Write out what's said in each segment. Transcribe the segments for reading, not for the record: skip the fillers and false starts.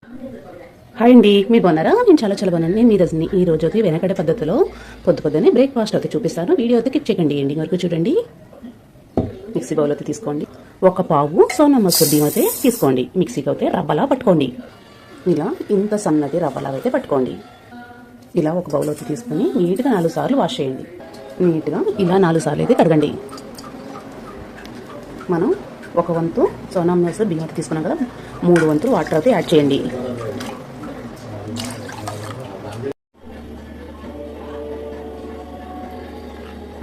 Hi అండి, మీరు బాగున్నారా? నేను చాలా బాగున్నాను. నేను మీ రజని. ఈ రోజు అయితే వెనకటి పద్ధతిలో పొద్దున్నే బ్రేక్ఫాస్ట్ అయితే చూపిస్తాను. వీడియో అయితే కిక్ చేయండి, ఎండింగ్ వరకు చూడండి. మిక్సీ బౌల్ అయితే తీసుకోండి. ఒక పావు సోనా మసూర్ బియ్యం అయితే తీసుకోండి. మిక్సీకి అయితే రవ్వలా పట్టుకోండి. ఇలా ఇంత సన్నటి రవ్వలా అయితే పట్టుకోండి. ఇలా ఒక బౌల్ అయితే తీసుకొని నీట్గా 4 సార్లు వాష్ చేయండి. నీట్గా ఇలా 4 సార్లు అయితే కడగండి. మనం ఒక వంతు సోనా మసూర్ బియ్యం అయితే తీసుకున్నాం కదా, 3 వంతులు వాటర్ అయితే యాడ్ చేయండి.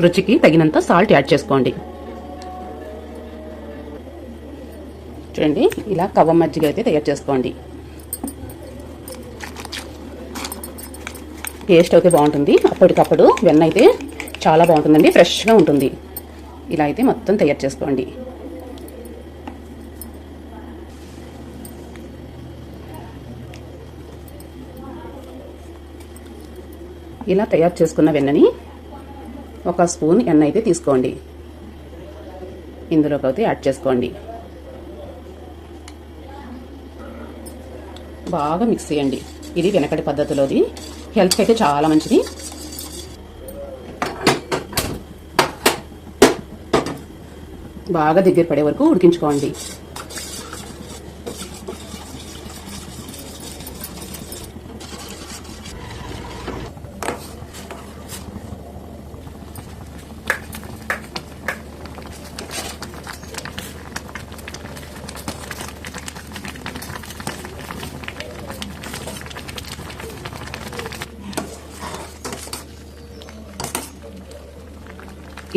రుచికి తగినంత సాల్ట్ యాడ్ చేసుకోండి. చూడండి, ఇలా కవ్వ మజ్జిగ అయితే తయారు చేసుకోండి. టేస్ట్ అయితే బాగుంటుంది. అప్పటికప్పుడు వెన్న అయితే చాలా బాగుంటుందండి, ఫ్రెష్గా ఉంటుంది. ఇలా అయితే మొత్తం తయారు చేసుకోండి. ఇలా తయారు చేసుకున్న వెన్నని ఒక స్పూన్ ఎన్న అయితే తీసుకోండి. ఇందులోకి అయితే యాడ్ చేసుకోండి. బాగా మిక్స్ చేయండి. ఇది వెనకటి పద్ధతిలోది, హెల్త్కి అయితే చాలా మంచిది. బాగా దగ్గర పడే వరకు ఉడికించుకోండి.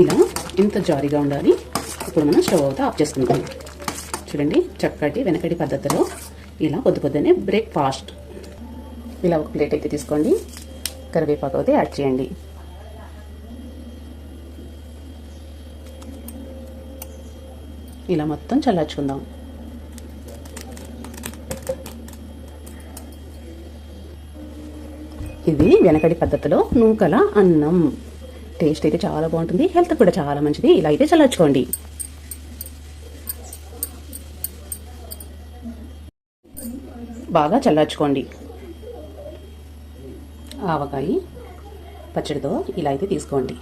ఇలా ఇంత జారీగా ఉండాలి. ఇప్పుడు మనం స్టవ్ అవుతా ఆఫ్ చేసుకుంటాం. చూడండి, చక్కటి వెనకటి పద్ధతిలో ఇలా పొద్దున్నే బ్రేక్ఫాస్ట్. ఇలా ఒక ప్లేట్ అయితే తీసుకోండి. కరివేపాకు అయితే యాడ్ చేయండి. ఇలా మొత్తం చల్లార్చుకుందాం. ఇది వెనకటి పద్ధతిలో నూకల అన్నం. టేస్ట్ అయితే చాలా బాగుంటుంది, హెల్త్ కూడా చాలా మంచిది. ఇలా అయితే చల్లార్చుకోండి. బాగా చల్లార్చుకోండి. ఆవకాయ పచ్చడితో ఇలా అయితే తీసుకోండి.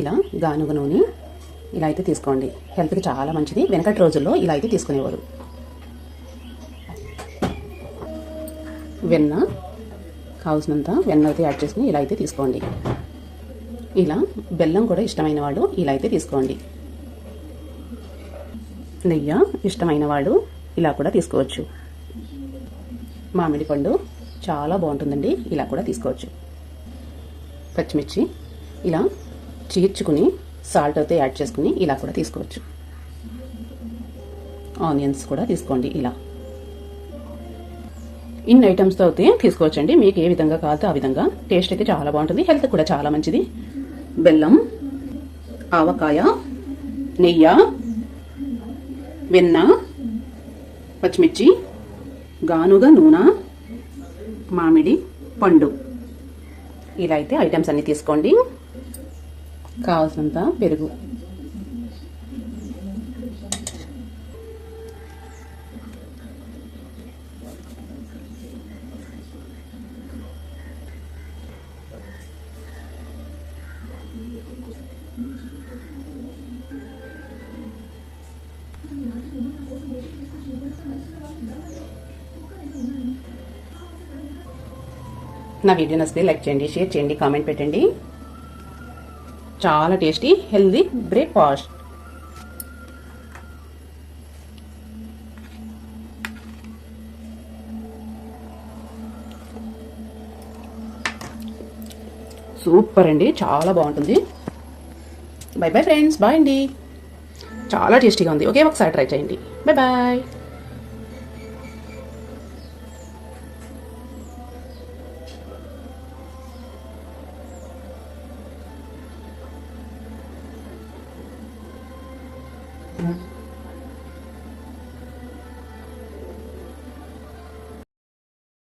ఇలా గానుగ నూనె ఇలా అయితే తీసుకోండి. హెల్త్కి చాలా మంచిది. వెనకటి రోజుల్లో ఇలా అయితే తీసుకునేవారు. వెన్న కావాల్సినంత వెన్న అయితే యాడ్ చేసుకుని ఇలా అయితే తీసుకోండి. ఇలా బెల్లం కూడా ఇష్టమైన వాళ్ళు ఇలా అయితే తీసుకోండి. నెయ్యి ఇష్టమైన వాళ్ళు ఇలా కూడా తీసుకోవచ్చు. మామిడి పండు చాలా బాగుంటుందండి, ఇలా కూడా తీసుకోవచ్చు. పచ్చిమిర్చి ఇలా చీర్చుకుని సాల్ట్ అయితే యాడ్ చేసుకుని ఇలా కూడా తీసుకోవచ్చు. ఆనియన్స్ కూడా తీసుకోండి. ఇలా ఇన్ని ఐటమ్స్తో అయితే తీసుకోవచ్చండి. మీకు ఏ విధంగా కావాలో ఆ విధంగా. టేస్ట్ అయితే చాలా బాగుంటుంది, హెల్త్ కూడా చాలా మంచిది. బెల్లం, ఆవకాయ, నెయ్యి, వెన్న, పచ్చిమిర్చి, గానుగ నూనె, మామిడి పండు, ఇలా అయితే ఐటమ్స్ అన్ని తీసుకోండి. కావాల్సినంత పెరుగు, నా వీడియో నచ్చితే లైక్ చేయండి, షేర్ చేయండి, కామెంట్ పెట్టండి. చాలా టేస్టీ హెల్దీ బ్రేక్ఫాస్ట్. సూపర్ అండి, చాలా బాగుంటుంది. బై బై ఫ్రెండ్స్, బాయ్ అండి. చాలా టేస్టీగా ఉంది. ఒకే ఒకసారి ట్రై చేయండి. Bye bye.